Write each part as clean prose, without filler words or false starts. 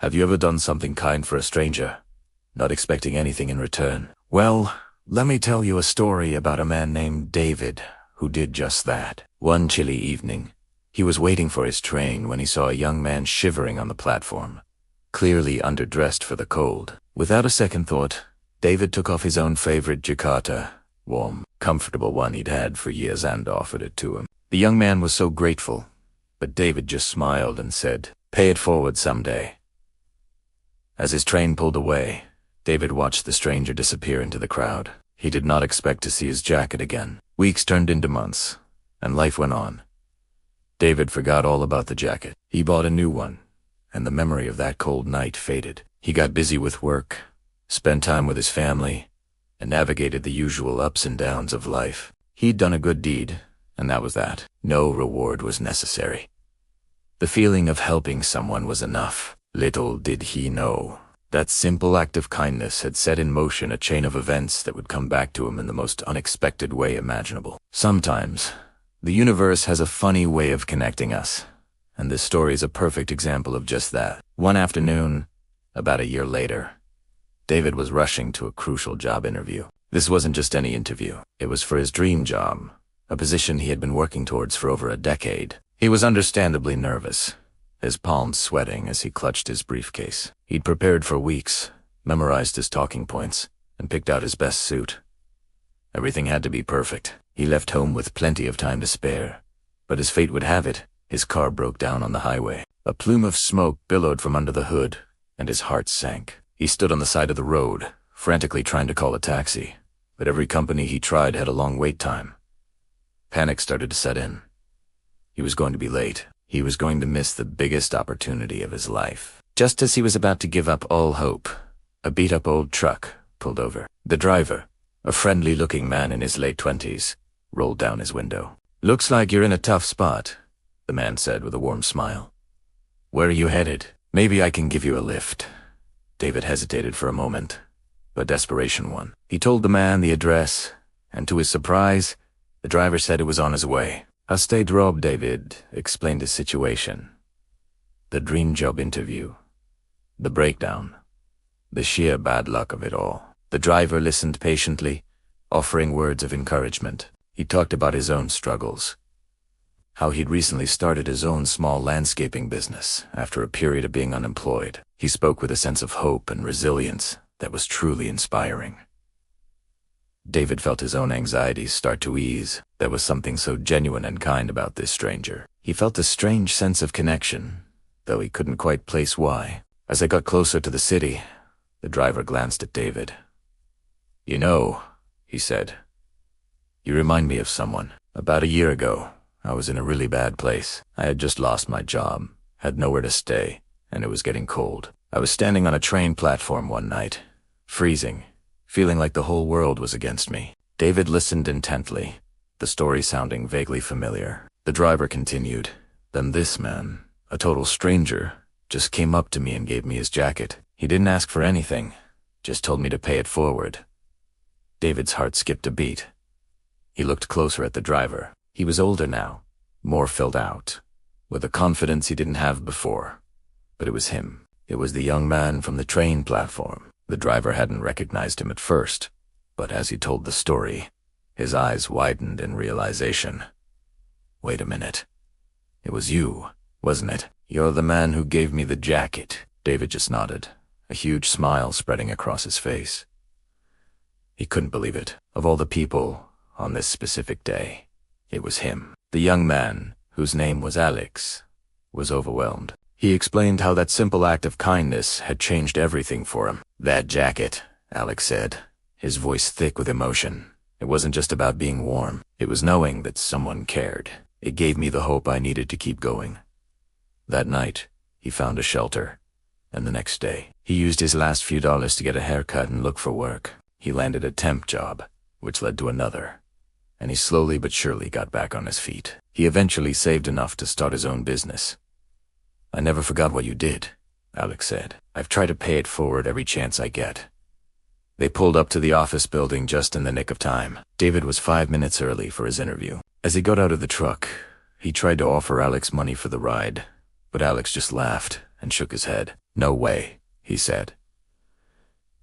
Have you ever done something kind for a stranger, not expecting anything in return? Well, let me tell you a story about a man named David who did just that. One chilly evening, he was waiting for his train when he saw a young man shivering on the platform, clearly underdressed for the cold. Without a second thought, David took off his own favorite jakarta, warm, comfortable one he'd had for years, and offered it to him. The young man was so grateful, but David just smiled and said, "Pay it forward someday." As his train pulled away, David watched the stranger disappear into the crowd. He did not expect to see his jacket again. Weeks turned into months, and life went on. David forgot all about the jacket. He bought a new one, and the memory of that cold night faded. He got busy with work, spent time with his family, and navigated the usual ups and downs of life. He'd done a good deed, and that was that. No reward was necessary. The feeling of helping someone was enough. Little did he know, that simple act of kindness had set in motion a chain of events that would come back to him in the most unexpected way imaginable. Sometimes, the universe has a funny way of connecting us, and this story is a perfect example of just that. One afternoon, about a year later, David was rushing to a crucial job interview. This wasn't just any interview. It was for his dream job, a position he had been working towards for over a decade. He was understandably nervous, his palms sweating as he clutched his briefcase. He'd prepared for weeks, memorized his talking points, and picked out his best suit. Everything had to be perfect. He left home with plenty of time to spare, but as fate would have it, his car broke down on the highway. A plume of smoke billowed from under the hood, and his heart sank. He stood on the side of the road, frantically trying to call a taxi, but every company he tried had a long wait time. Panic started to set in. He was going to be late. He was going to miss the biggest opportunity of his life. Just as he was about to give up all hope, a beat-up old truck pulled over. The driver, a friendly-looking man in his late 20s, rolled down his window. "Looks like you're in a tough spot," the man said with a warm smile. "Where are you headed? Maybe I can give you a lift." David hesitated for a moment, but desperation won. He told the man the address, and to his surprise, the driver said it was on his way. "Stay drop," David explained his situation. The dream job interview. The breakdown. The sheer bad luck of it all. The driver listened patiently, offering words of encouragement. He talked about his own struggles. How he'd recently started his own small landscaping business after a period of being unemployed. He spoke with a sense of hope and resilience that was truly inspiring. David felt his own anxieties start to ease. There was something so genuine and kind about this stranger. He felt a strange sense of connection, though he couldn't quite place why. As they got closer to the city, the driver glanced at David. "You know," he said, "you remind me of someone. About a year ago, I was in a really bad place. I had just lost my job, had nowhere to stay, and it was getting cold. I was standing on a train platform one night, freezing, feeling like the whole world was against me." David listened intently, the story sounding vaguely familiar. The driver continued, "Then this man, a total stranger, just came up to me and gave me his jacket. He didn't ask for anything, just told me to pay it forward." David's heart skipped a beat. He looked closer at the driver. He was older now, more filled out, with a confidence he didn't have before. But it was him. It was the young man from the train platform. The driver hadn't recognized him at first, but as he told the story, his eyes widened in realization. "Wait a minute. It was you, wasn't it? You're the man who gave me the jacket." David just nodded, a huge smile spreading across his face. He couldn't believe it. Of all the people, on this specific day, it was him. The young man, whose name was Alex, was overwhelmed. He explained how that simple act of kindness had changed everything for him. "That jacket," Alex said, his voice thick with emotion. "It wasn't just about being warm. It was knowing that someone cared. It gave me the hope I needed to keep going." That night, he found a shelter, and the next day, he used his last few dollars to get a haircut and look for work. He landed a temp job, which led to another, and he slowly but surely got back on his feet. He eventually saved enough to start his own business. "I never forgot what you did," Alex said. "I've tried to pay it forward every chance I get." They pulled up to the office building just in the nick of time. David was 5 minutes early for his interview. As he got out of the truck, he tried to offer Alex money for the ride, but Alex just laughed and shook his head. "No way," he said.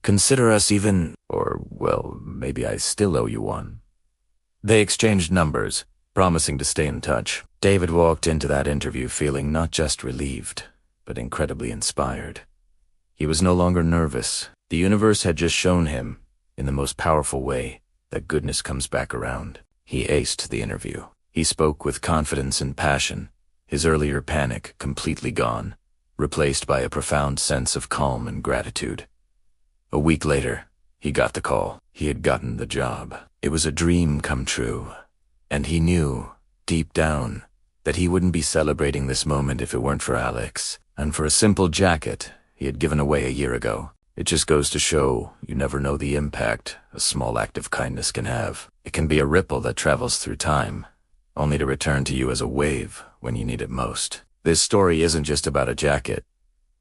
"Consider us even, or, well, maybe I still owe you one." They exchanged numbers, promising to stay in touch. David walked into that interview feeling not just relieved, but incredibly inspired. He was no longer nervous. The universe had just shown him, in the most powerful way, that goodness comes back around. He aced the interview. He spoke with confidence and passion, his earlier panic completely gone, replaced by a profound sense of calm and gratitude. A week later, he got the call. He had gotten the job. It was a dream come true, and he knew, deep down, that he wouldn't be celebrating this moment if it weren't for Alex, and for a simple jacket he had given away a year ago. It just goes to show you never know the impact a small act of kindness can have. It can be a ripple that travels through time, only to return to you as a wave when you need it most. This story isn't just about a jacket.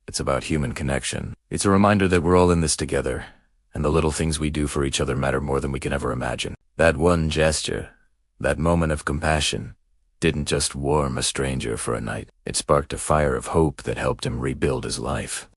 It's about human connection. It's a reminder that we're all in this together, and the little things we do for each other matter more than we can ever imagine. That one gesture, that moment of compassion, didn't just warm a stranger for a night. It sparked a fire of hope that helped him rebuild his life.